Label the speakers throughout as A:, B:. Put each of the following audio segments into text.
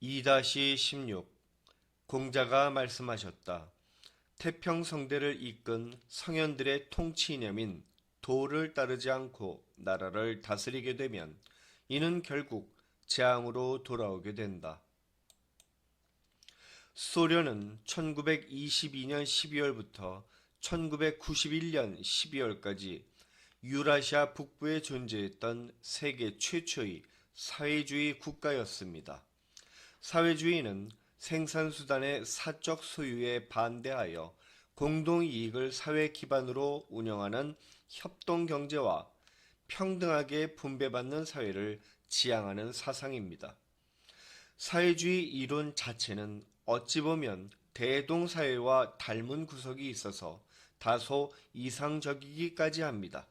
A: 2-16 공자가 말씀하셨다. 태평성대를 이끈 성현들의 통치 이념인 도를 따르지 않고 나라를 다스리게 되면 이는 결국 재앙으로 돌아오게 된다. 소련은 1922년 12월부터 1991년 12월까지 유라시아 북부에 존재했던 세계 최초의 사회주의 국가였습니다. 사회주의는 생산수단의 사적 소유에 반대하여 공동이익을 사회 기반으로 운영하는 협동경제와 평등하게 분배받는 사회를 지향하는 사상입니다. 사회주의 이론 자체는 어찌 보면 대동사회와 닮은 구석이 있어서 다소 이상적이기까지 합니다.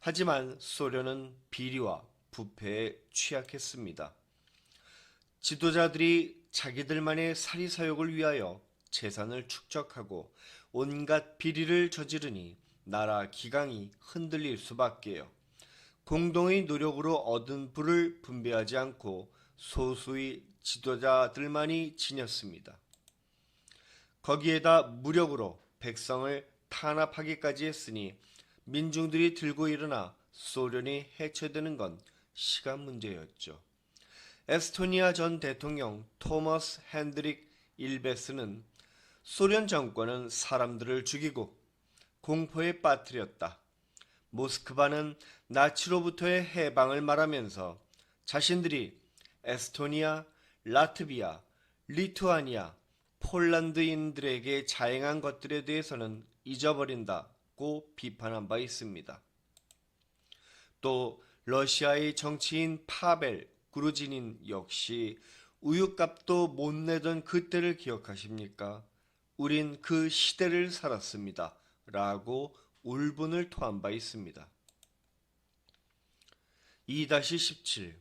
A: 하지만 소련은 비리와 부패에 취약했습니다. 지도자들이 자기들만의 사리사욕을 위하여 재산을 축적하고 온갖 비리를 저지르니 나라 기강이 흔들릴 수밖에요. 공동의 노력으로 얻은 부를 분배하지 않고 소수의 지도자들만이 지녔습니다. 거기에다 무력으로 백성을 탄압하기까지 했으니 민중들이 들고 일어나 소련이 해체되는 건 시간 문제였죠. 에스토니아 전 대통령 토머스 핸드릭 일베스는 소련 정권은 사람들을 죽이고 공포에 빠뜨렸다. 모스크바는 나치로부터의 해방을 말하면서 자신들이 에스토니아, 라트비아, 리투아니아, 폴란드인들에게 자행한 것들에 대해서는 잊어버린다고 비판한 바 있습니다. 또 러시아의 정치인 파벨 그루지닌 역시 우유값도 못 내던 그때를 기억하십니까? 우린 그 시대를 살았습니다. 라고 울분을 토한 바 있습니다. 2-17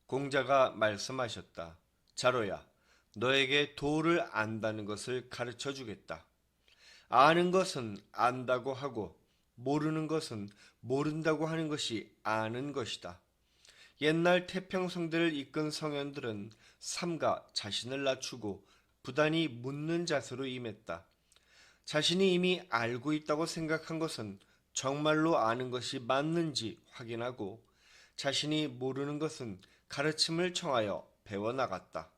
A: 공자가 말씀하셨다. 자로야, 너에게 도를 안다는 것을 가르쳐 주겠다. 아는 것은 안다고 하고 모르는 것은 모른다고 하는 것이 아는 것이다. 옛날 태평성대를 이끈 성현들은 삼가 자신을 낮추고 부단히 묻는 자세로 임했다. 자신이 이미 알고 있다고 생각한 것은 정말로 아는 것이 맞는지 확인하고 자신이 모르는 것은 가르침을 청하여 배워나갔다.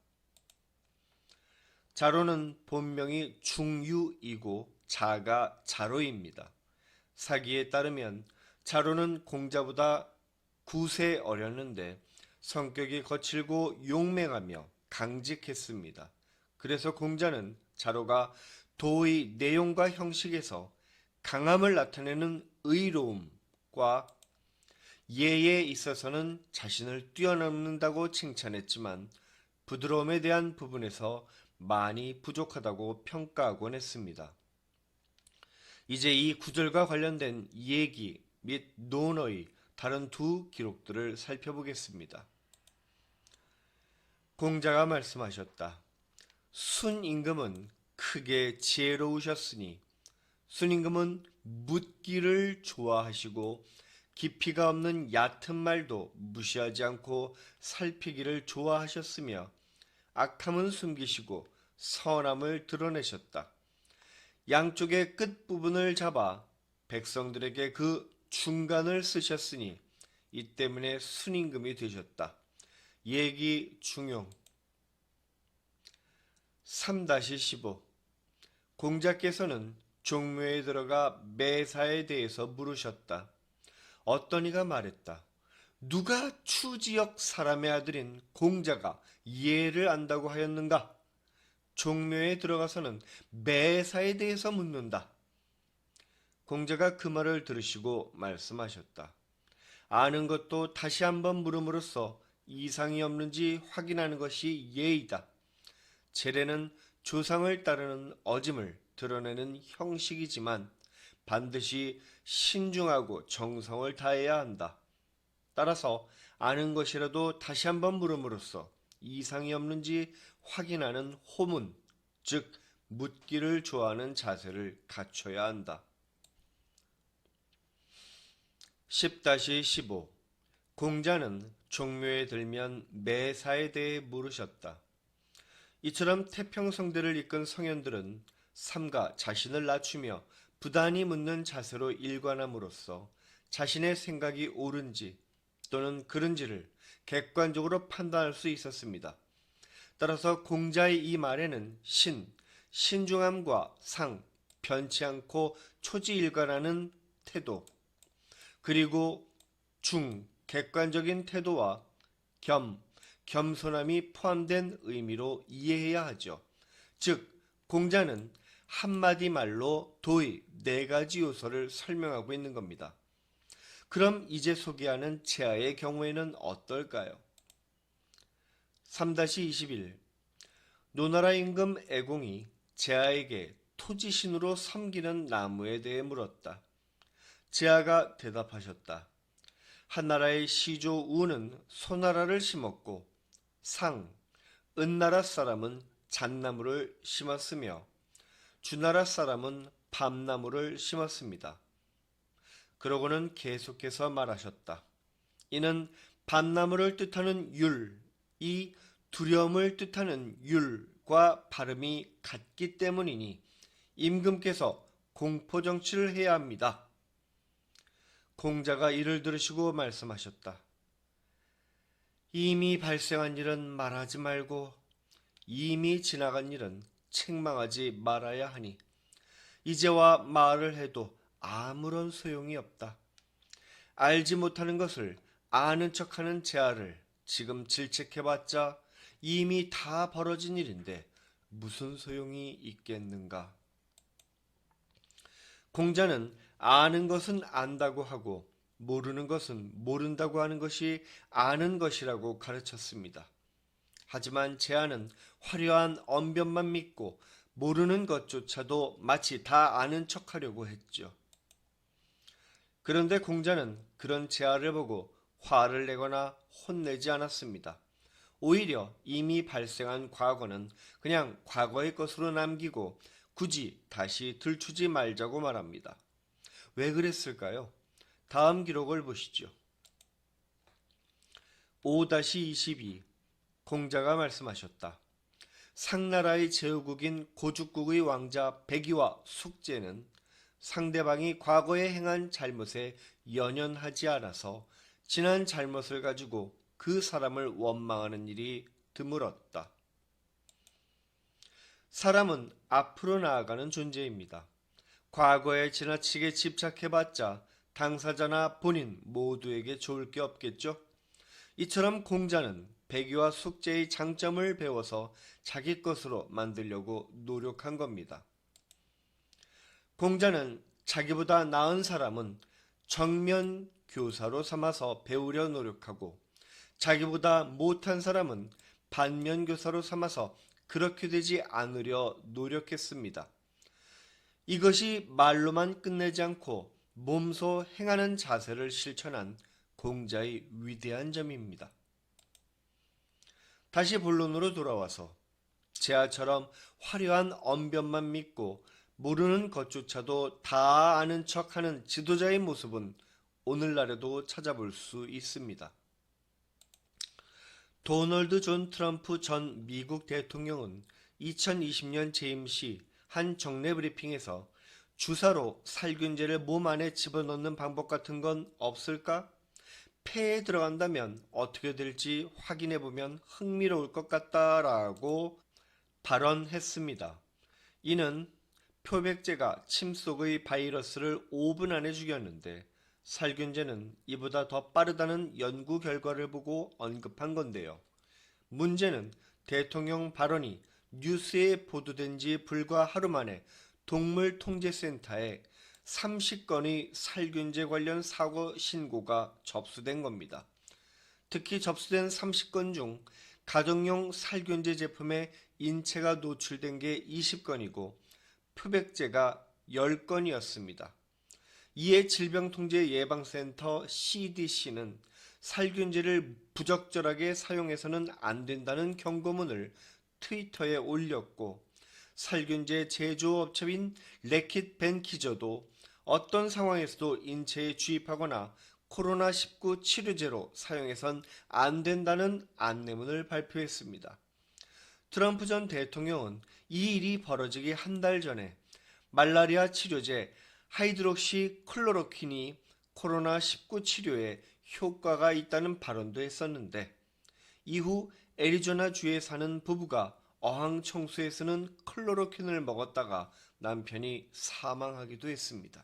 A: 자로는 본명이 중유이고 자가 자로입니다. 사기에 따르면 자로는 공자보다 9세 어렸는데 성격이 거칠고 용맹하며 강직했습니다. 그래서 공자는 자로가 도의 내용과 형식에서 강함을 나타내는 의로움과 예에 있어서는 자신을 뛰어넘는다고 칭찬했지만 부드러움에 대한 부분에서 많이 부족하다고 평가하곤 했습니다. 이제 이 구절과 관련된 얘기 및 논어의 다른 두 기록들을 살펴보겠습니다. 공자가 말씀하셨다. 순임금은 크게 지혜로우셨으니 순임금은 묻기를 좋아하시고 깊이가 없는 얕은 말도 무시하지 않고 살피기를 좋아하셨으며 악함은 숨기시고 선함을 드러내셨다. 양쪽의 끝부분을 잡아 백성들에게 그 중간을 쓰셨으니 이 때문에 순임금이 되셨다. 얘기 중용 3-15 공자께서는 종묘에 들어가 매사에 대해서 물으셨다. 어떤 이가 말했다. 누가 추지역 사람의 아들인 공자가 예를 안다고 하였는가? 종묘에 들어가서는 매사에 대해서 묻는다. 공자가 그 말을 들으시고 말씀하셨다. 아는 것도 다시 한번 물음으로써 이상이 없는지 확인하는 것이 예의다. 제례는 조상을 따르는 어짐을 드러내는 형식이지만 반드시 신중하고 정성을 다해야 한다. 따라서 아는 것이라도 다시 한번 물음으로써 이상이 없는지 확인하는 호문, 즉 묻기를 좋아하는 자세를 갖춰야 한다. 10-15 공자는 종묘에 들면 매사에 대해 물으셨다. 이처럼 태평성대를 이끈 성현들은 삼가 자신을 낮추며 부단히 묻는 자세로 일관함으로써 자신의 생각이 옳은지 또는 그른지를 객관적으로 판단할 수 있었습니다. 따라서 공자의 이 말에는 신중함과 상, 변치 않고 초지일관하는 태도, 그리고 객관적인 태도와 겸손함이 포함된 의미로 이해해야 하죠. 즉, 공자는 한마디 말로 도의 네 가지 요소를 설명하고 있는 겁니다. 그럼 이제 소개하는 제아의 경우에는 어떨까요? 3-21 노나라 임금 애공이 제아에게 토지신으로 섬기는 나무에 대해 물었다. 제아가 대답하셨다. 한나라의 시조 우는 소나라를 심었고 은나라 사람은 잣나무를 심었으며 주나라 사람은 밤나무를 심었습니다. 그러고는 계속해서 말하셨다. 이는 밤나무를 뜻하는 이 두려움을 뜻하는 율과 발음이 같기 때문이니 임금께서 공포정치를 해야 합니다. 공자가 이를 들으시고 말씀하셨다. 이미 발생한 일은 말하지 말고 이미 지나간 일은 책망하지 말아야 하니 이제와 말을 해도 아무런 소용이 없다. 알지 못하는 것을 아는 척하는 제아를 지금 질책해봤자 이미 다 벌어진 일인데 무슨 소용이 있겠는가. 공자는 아는 것은 안다고 하고 모르는 것은 모른다고 하는 것이 아는 것이라고 가르쳤습니다. 하지만 제아는 화려한 언변만 믿고 모르는 것조차도 마치 다 아는 척하려고 했죠. 그런데 공자는 그런 제아를 보고 화를 내거나 혼내지 않았습니다. 오히려 이미 발생한 과거는 그냥 과거의 것으로 남기고 굳이 다시 들추지 말자고 말합니다. 왜 그랬을까요? 다음 기록을 보시죠. 5-22 공자가 말씀하셨다. 상나라의 제후국인 고죽국의 왕자 백의와 숙제는 상대방이 과거에 행한 잘못에 연연하지 않아서 지난 잘못을 가지고 그 사람을 원망하는 일이 드물었다. 사람은 앞으로 나아가는 존재입니다. 과거에 지나치게 집착해봤자 당사자나 본인 모두에게 좋을 게 없겠죠? 이처럼 공자는 백의와 숙제의 장점을 배워서 자기 것으로 만들려고 노력한 겁니다. 공자는 자기보다 나은 사람은 정면 교사로 삼아서 배우려 노력하고 자기보다 못한 사람은 반면 교사로 삼아서 그렇게 되지 않으려 노력했습니다. 이것이 말로만 끝내지 않고 몸소 행하는 자세를 실천한 공자의 위대한 점입니다. 다시 본론으로 돌아와서 제아처럼 화려한 언변만 믿고 모르는 것조차도 다 아는 척하는 지도자의 모습은 오늘날에도 찾아볼 수 있습니다. 도널드 존 트럼프 전 미국 대통령은 2020년 재임시 한 정례 브리핑에서 주사로 살균제를 몸 안에 집어넣는 방법 같은 건 없을까? 폐에 들어간다면 어떻게 될지 확인해보면 흥미로울 것 같다라고 발언했습니다. 이는 표백제가 침 속의 바이러스를 5분 안에 죽였는데 살균제는 이보다 더 빠르다는 연구 결과를 보고 언급한 건데요. 문제는 대통령 발언이 뉴스에 보도된 지 불과 하루 만에 동물통제센터에 30건의 살균제 관련 사고 신고가 접수된 겁니다. 특히 접수된 30건 중 가정용 살균제 제품에 인체가 노출된 게 20건이고 표백제가 10건이었습니다. 이에 질병통제예방센터 CDC는 살균제를 부적절하게 사용해서는 안 된다는 경고문을 트위터에 올렸고 살균제 제조업체인 래킷 벤키저도 어떤 상황에서도 인체에 주입하거나 코로나19 치료제로 사용해선 안 된다는 안내문을 발표했습니다. 트럼프 전 대통령은 이 일이 벌어지기 한 달 전에 말라리아 치료제 하이드록시 클로로퀸이 코로나19 치료에 효과가 있다는 발언도 했었는데 이후 애리조나주에 사는 부부가 어항 청소에 쓰는 클로로퀸을 먹었다가 남편이 사망하기도 했습니다.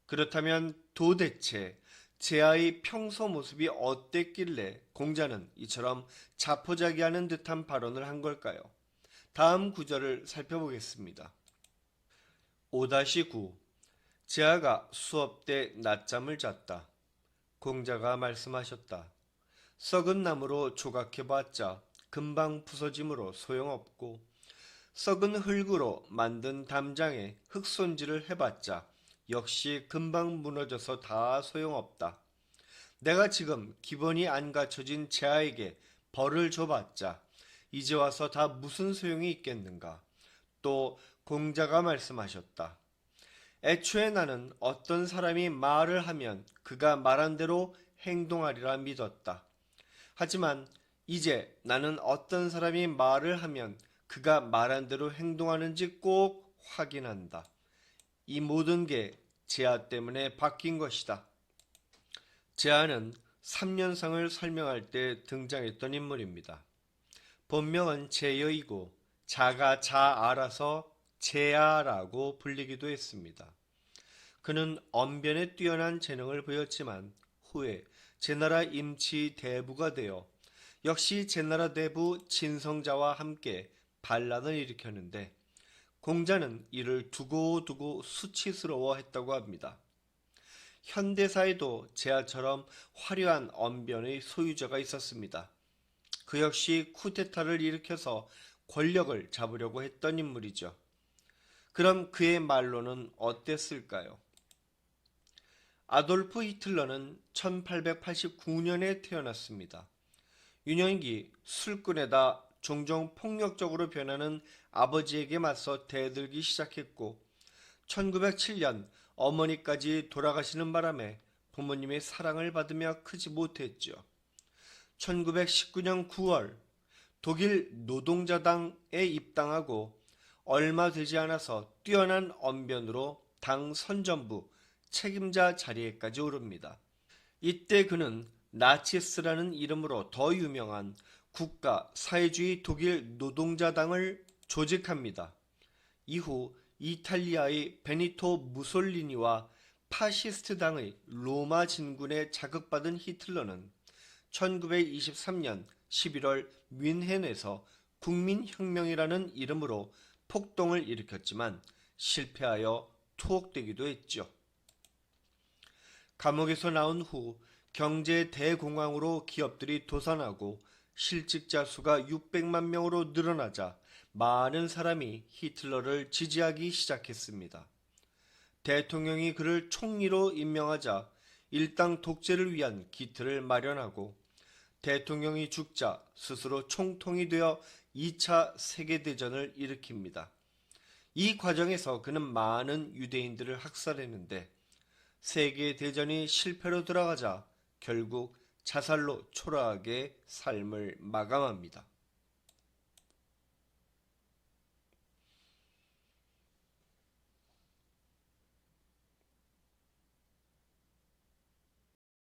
A: 그렇다면 도대체 제아의 평소 모습이 어땠길래 공자는 이처럼 자포자기하는 듯한 발언을 한 걸까요? 다음 구절을 살펴보겠습니다. 5-9 제아가 수업 때 낮잠을 잤다. 공자가 말씀하셨다. 썩은 나무로 조각해봤자 금방 부서지므로 소용없고 썩은 흙으로 만든 담장에 흙손질을 해봤자 역시 금방 무너져서 다 소용없다. 내가 지금 기본이 안 갖춰진 제아에게 벌을 줘봤자 이제 와서 다 무슨 소용이 있겠는가. 또 공자가 말씀하셨다. 애초에 나는 어떤 사람이 말을 하면 그가 말한 대로 행동하리라 믿었다. 하지만 이제 나는 어떤 사람이 말을 하면 그가 말한 대로 행동하는지 꼭 확인한다. 이 모든 게 제아 때문에 바뀐 것이다. 제아는 3년상을 설명할 때 등장했던 인물입니다. 본명은 제여이고 자가 자아라서 제아라고 불리기도 했습니다. 그는 언변에 뛰어난 재능을 보였지만 후에 제나라 임치 대부가 되어 역시 제나라 대부 진성자와 함께 반란을 일으켰는데 공자는 이를 두고두고 수치스러워했다고 합니다. 현대사에도 제아처럼 화려한 언변의 소유자가 있었습니다. 그 역시 쿠데타를 일으켜서 권력을 잡으려고 했던 인물이죠. 그럼 그의 말로는 어땠을까요? 아돌프 히틀러는 1889년에 태어났습니다. 유년기 술꾼에다 종종 폭력적으로 변하는 아버지에게 맞서 대들기 시작했고 1907년 어머니까지 돌아가시는 바람에 부모님의 사랑을 받으며 크지 못했죠. 1919년 9월 독일 노동자당에 입당하고 얼마 되지 않아서 뛰어난 언변으로 당 선전부 책임자 자리에까지 오릅니다. 이때 그는 나치스라는 이름으로 더 유명한 국가 사회주의 독일 노동자당을 조직합니다. 이후 이탈리아의 베니토 무솔리니와 파시스트당의 로마 진군에 자극받은 히틀러는 1923년 11월 뮌헨에서 국민혁명이라는 이름으로 폭동을 일으켰지만 실패하여 투옥되기도 했죠. 감옥에서 나온 후 경제 대공황으로 기업들이 도산하고 실직자 수가 600만 명으로 늘어나자 많은 사람이 히틀러를 지지하기 시작했습니다. 대통령이 그를 총리로 임명하자 일당 독재를 위한 기틀을 마련하고 대통령이 죽자 스스로 총통이 되어 2차 세계대전을 일으킵니다. 이 과정에서 그는 많은 유대인들을 학살했는데 세계대전이 실패로 돌아가자 결국 자살로 초라하게 삶을 마감합니다.